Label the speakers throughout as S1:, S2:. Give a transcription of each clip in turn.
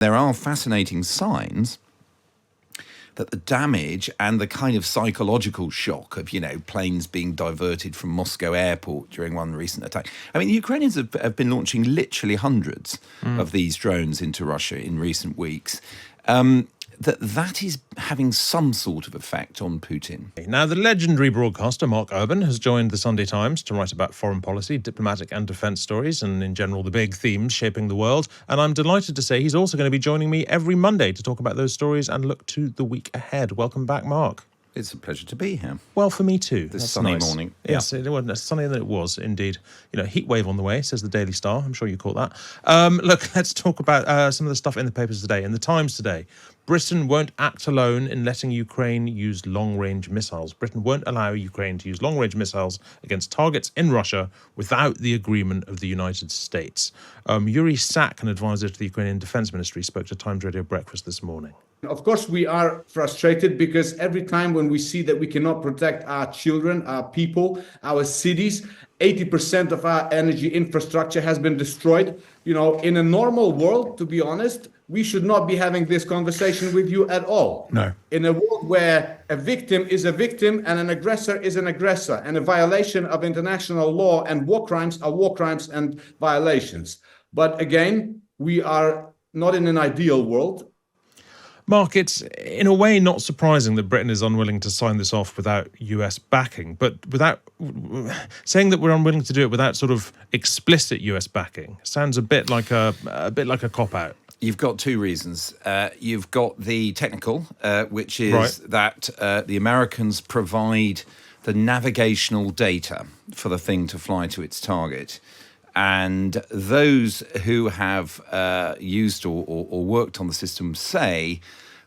S1: There are fascinating signs that the damage and the kind of psychological shock of, planes being diverted from Moscow airport during one recent attack. I mean, the Ukrainians have been launching literally hundreds of these drones into Russia in recent weeks. That is having some sort of effect on Putin.
S2: Now, the legendary broadcaster Mark Urban has joined the Sunday Times to write about foreign policy, diplomatic and defence stories, and in general the big themes shaping the world. And I'm delighted to say he's also going to be joining me every Monday to talk about those stories and look to the week ahead. Welcome back, Mark.
S1: It's a pleasure to be here.
S2: Well, for me too.
S1: This sunny morning.
S2: Yes, it was sunnier than it was, indeed. Heat wave on the way, says the Daily Star. I'm sure you caught that. Look, let's talk about some of the stuff in the papers today. In the Times today, Britain won't act alone in letting Ukraine use long-range missiles. Britain won't allow Ukraine to use long-range missiles against targets in Russia without the agreement of the United States. Yuri Sak, an advisor to the Ukrainian Defence Ministry, spoke to Times Radio Breakfast this morning.
S3: Of course, we are frustrated because every time when we see that we cannot protect our children, our people, our cities, 80% of our energy infrastructure has been destroyed. In a normal world, to be honest, we should not be having this conversation with you at all.
S1: No.
S3: In a world where a victim is a victim and an aggressor is an aggressor, and a violation of international law and war crimes are war crimes and violations. But again, we are not in an ideal world.
S2: Mark, it's in a way not surprising that Britain is unwilling to sign this off without US backing, but without saying that we're unwilling to do it without sort of explicit US backing sounds a bit like a cop-out.
S1: You've got two reasons. You've got the technical, which is that the Americans provide the navigational data for the thing to fly to its target. And those who have used or worked on the system say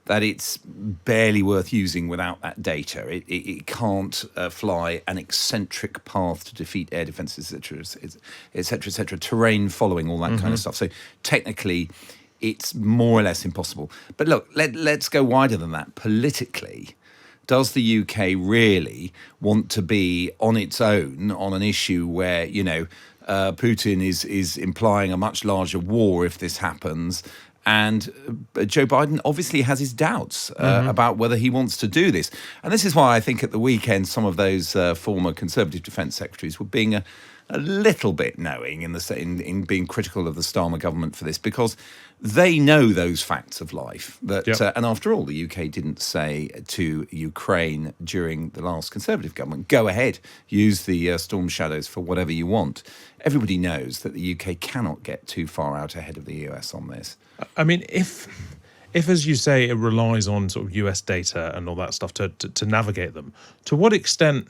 S1: that it's barely worth using without that data. It can't fly an eccentric path to defeat air defences, et cetera, terrain following, all that kind of stuff. So technically, it's more or less impossible. But look, let's go wider than that. Politically, does the UK really want to be on its own on an issue where, Putin is implying a much larger war if this happens? And Joe Biden obviously has his doubts about whether he wants to do this. And this is why I think at the weekend some of those former Conservative defence secretaries were being a little bit knowing in being critical of the Starmer government for this, because they know those facts of life. And after all, the UK didn't say to Ukraine during the last Conservative government, go ahead, use the Storm Shadows for whatever you want. Everybody knows that the UK cannot get too far out ahead of the US on this.
S2: I mean, if as you say, it relies on sort of US data and all that stuff to navigate them, to what extent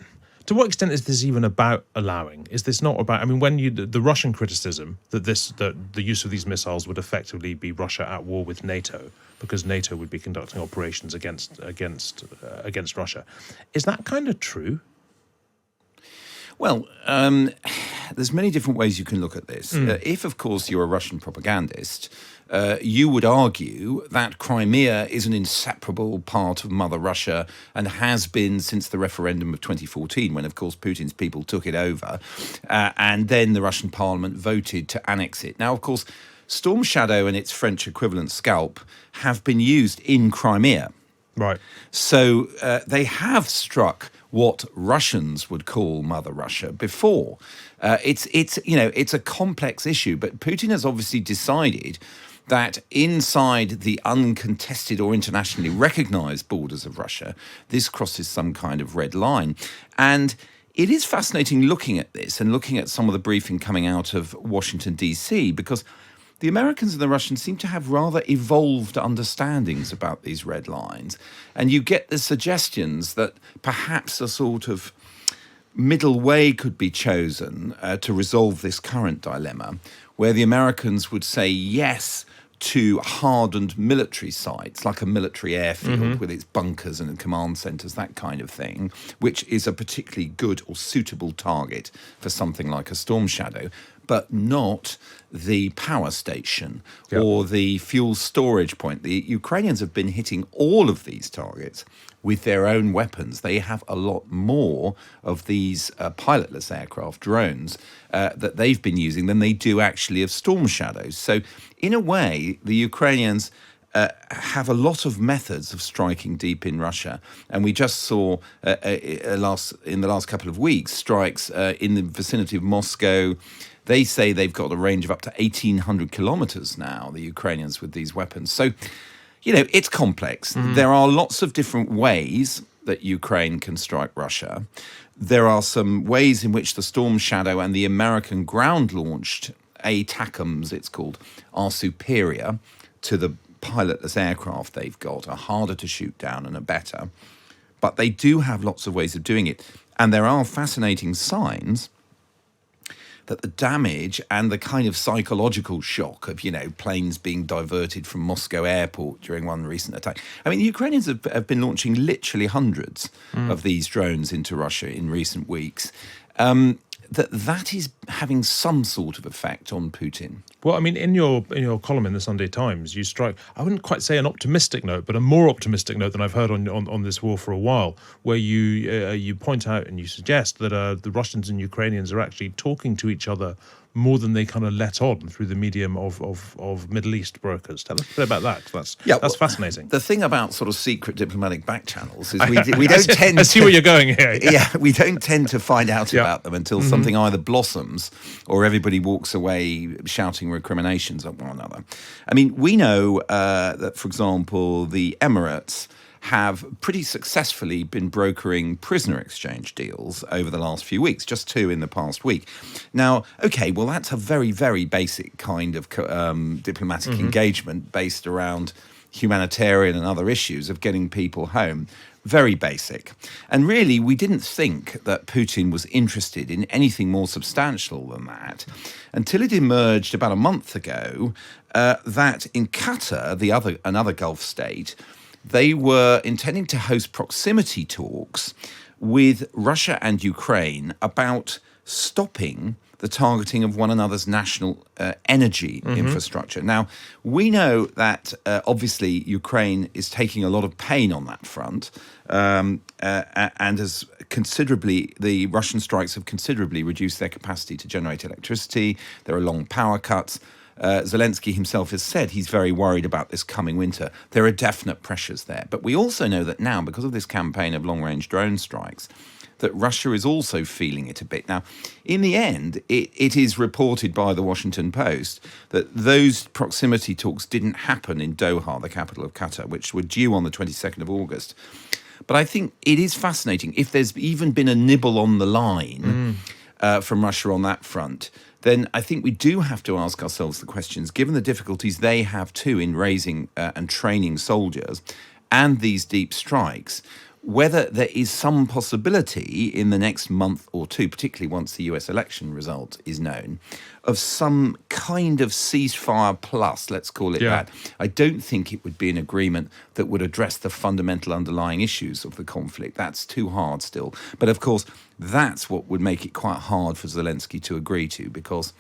S2: is this even about allowing? Is this not about? I mean, when the Russian criticism that the use of these missiles would effectively be Russia at war with NATO because NATO would be conducting operations against Russia, is that kind of true?
S1: Well, there's many different ways you can look at this. If, of course, you're a Russian propagandist, you would argue that Crimea is an inseparable part of Mother Russia and has been since the referendum of 2014, when, of course, Putin's people took it over, and then the Russian parliament voted to annex it. Now, of course, Storm Shadow and its French equivalent Scalp have been used in Crimea.
S2: Right.
S1: So they have struck what Russians would call Mother Russia before. It's a complex issue, but Putin has obviously decided that inside the uncontested or internationally recognized borders of Russia, this crosses some kind of red line. And it is fascinating looking at this and looking at some of the briefing coming out of Washington, D.C., because the Americans and the Russians seem to have rather evolved understandings about these red lines. And you get the suggestions that perhaps a sort of middle way could be chosen to resolve this current dilemma, where the Americans would say yes to hardened military sites, like a military airfield with its bunkers and command centres, that kind of thing, which is a particularly good or suitable target for something like a Storm Shadow. but not the power station or the fuel storage point. The Ukrainians have been hitting all of these targets with their own weapons. They have a lot more of these pilotless aircraft, drones, that they've been using than they do actually of Storm Shadows. So in a way, the Ukrainians have a lot of methods of striking deep in Russia. And we just saw in the last couple of weeks strikes in the vicinity of Moscow. They say they've got a range of up to 1,800 kilometers now, the Ukrainians, with these weapons. So, it's complex. There are lots of different ways that Ukraine can strike Russia. There are some ways in which the Storm Shadow and the American ground-launched ATACMS, it's called, are superior to the pilotless aircraft they've got, are harder to shoot down and are better. But they do have lots of ways of doing it. And there are fascinating signs that the damage and the kind of psychological shock of, planes being diverted from Moscow airport during one recent attack. I mean, the Ukrainians have been launching literally hundreds of these drones into Russia in recent weeks. That is having some sort of effect on Putin.
S2: Well, I mean, in your column in the Sunday Times, you strike, I wouldn't quite say an optimistic note, but a more optimistic note than I've heard on this war for a while, where you point out and you suggest that the Russians and Ukrainians are actually talking to each other more than they kind of let on through the medium of Middle East brokers. Tell us a bit about that. That's fascinating.
S1: The thing about sort of secret diplomatic back channels is we don't tend
S2: I see where you're going here.
S1: Yeah, we don't tend to find out about them until something either blossoms or everybody walks away shouting recriminations at one another. I mean, we know that, for example, the Emirates have pretty successfully been brokering prisoner exchange deals over the last few weeks, just 2 in the past week. Now, okay, well, that's a very, very basic kind of diplomatic engagement based around humanitarian and other issues of getting people home. Very basic. And really, we didn't think that Putin was interested in anything more substantial than that until it emerged about a month ago that in Qatar, another Gulf state, they were intending to host proximity talks with Russia and Ukraine about stopping the targeting of one another's national energy infrastructure. Now, we know that obviously Ukraine is taking a lot of pain on that front, and has the Russian strikes have considerably reduced their capacity to generate electricity. There are long power cuts. Zelensky himself has said he's very worried about this coming winter. There are definite pressures there. But we also know that now, because of this campaign of long-range drone strikes, that Russia is also feeling it a bit. Now, in the end, it is reported by the Washington Post that those proximity talks didn't happen in Doha, the capital of Qatar, which were due on the 22nd of August. But I think it is fascinating. If there's even been a nibble on the line from Russia on that front, then I think we do have to ask ourselves the questions, given the difficulties they have too in raising and training soldiers and these deep strikes, whether there is some possibility in the next month or two, particularly once the US election result is known, of some kind of ceasefire plus, let's call it that. I don't think it would be an agreement that would address the fundamental underlying issues of the conflict. That's too hard still. But of course, that's what would make it quite hard for Zelensky to agree to, because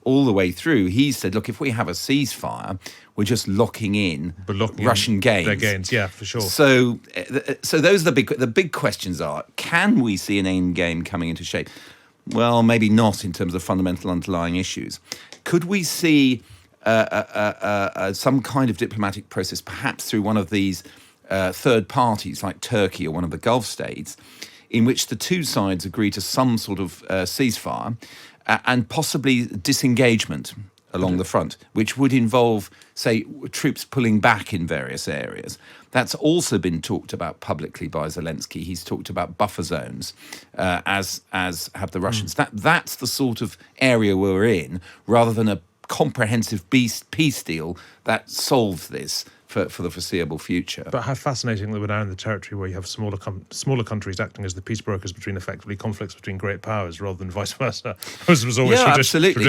S1: all the way through, he said, look, if we have a ceasefire, we're just locking in Russian gains.
S2: Their gains, yeah, for sure.
S1: So those are the big questions are, can we see an end game coming into shape? Well, maybe not in terms of fundamental underlying issues. Could we see some kind of diplomatic process, perhaps through one of these third parties like Turkey or one of the Gulf states, in which the two sides agree to some sort of ceasefire and possibly disengagement along the front, which would involve, say, troops pulling back in various areas? That's also been talked about publicly by Zelensky. He's talked about buffer zones, as have the Russians. That's the sort of area we're in, rather than a comprehensive peace deal that solves this for the foreseeable future.
S2: But how fascinating that we're now in the territory where you have smaller countries acting as the peace brokers between effectively conflicts between great powers rather than vice versa, as was always traditionally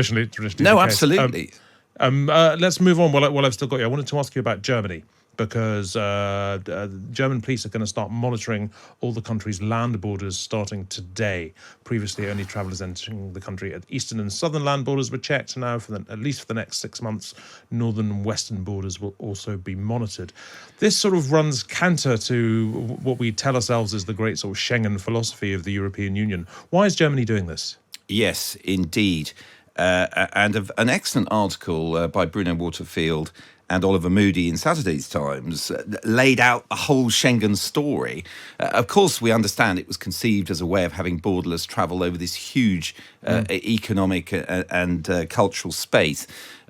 S1: No,
S2: the case.
S1: absolutely.
S2: Let's move on while I've still got you. I wanted to ask you about Germany, because German police are going to start monitoring all the country's land borders starting today. Previously, only travellers entering the country at eastern and southern land borders were checked. Now, at least for the next 6 months, northern and western borders will also be monitored. This sort of runs counter to what we tell ourselves is the great sort of Schengen philosophy of the European Union. Why is Germany doing this?
S1: Yes, indeed. An excellent article by Bruno Waterfield and Oliver Moody in Saturday's Times laid out the whole Schengen story. Of course, we understand it was conceived as a way of having borderless travel over this huge economic and cultural space.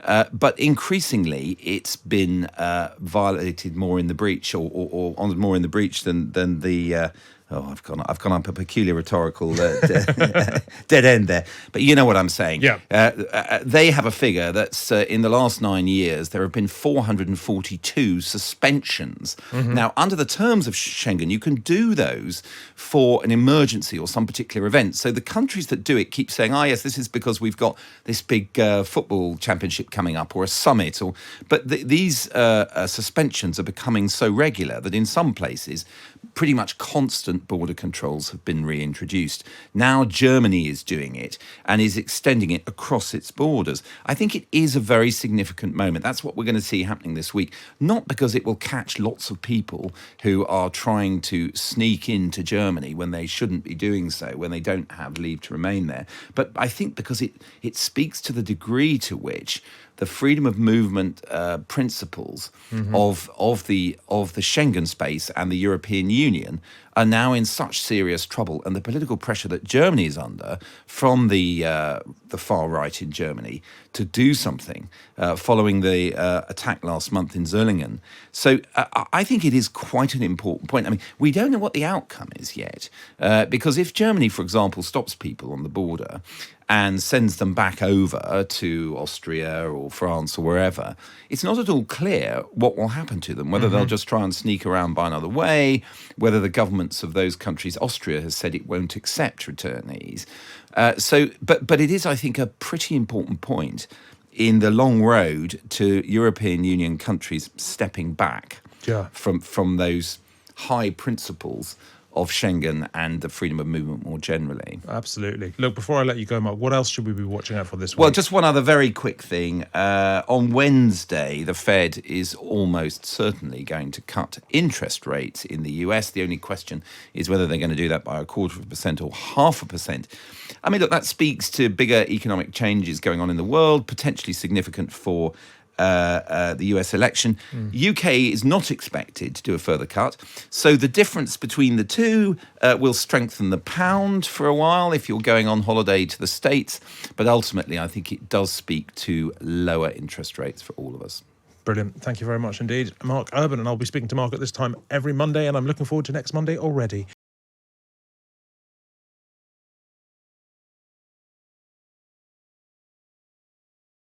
S1: But increasingly, it's been violated more in the breach, or more in the breach than the. I've gone up a peculiar rhetorical dead end there. But you know what I'm saying.
S2: Yeah.
S1: They have a figure that's in the last 9 years, there have been 442 suspensions. Mm-hmm. Now, under the terms of Schengen, you can do those for an emergency or some particular event. So the countries that do it keep saying, yes, this is because we've got this big football championship coming up or a summit. But these suspensions are becoming so regular that in some places, pretty much constant border controls have been reintroduced. Now Germany is doing it and is extending it across its borders. I think it is a very significant moment. That's what we're going to see happening this week, not because it will catch lots of people who are trying to sneak into Germany when they shouldn't be doing so, when they don't have leave to remain there, but I think because it speaks to the degree to which the freedom of movement principles of the Schengen space and the European Union are now in such serious trouble, and the political pressure that Germany is under from the far right in Germany to do something following the attack last month in Zerlingen. So I think it is quite an important point. I mean, we don't know what the outcome is yet, because if Germany, for example, stops people on the border and sends them back over to Austria or France or wherever, it's not at all clear what will happen to them, whether they'll just try and sneak around by another way, whether the governments of those countries, Austria has said it won't accept returnees. But it is, I think, a pretty important point in the long road to European Union countries stepping back from those high principles of Schengen and the freedom of movement more generally.
S2: Absolutely. Look, before I let you go, Mark, what else should we be watching out for this week?
S1: Well, just one other very quick thing. On Wednesday, the Fed is almost certainly going to cut interest rates in the US. The only question is whether they're going to do that by 0.25% or 0.5%. I mean, look, that speaks to bigger economic changes going on in the world, potentially significant for the US election. UK is not expected to do a further cut. So the difference between the two will strengthen the pound for a while if you're going on holiday to the States. But ultimately, I think it does speak to lower interest rates for all of us.
S2: Brilliant. Thank you very much indeed, Mark Urban. And I'll be speaking to Mark at this time every Monday, and I'm looking forward to next Monday already.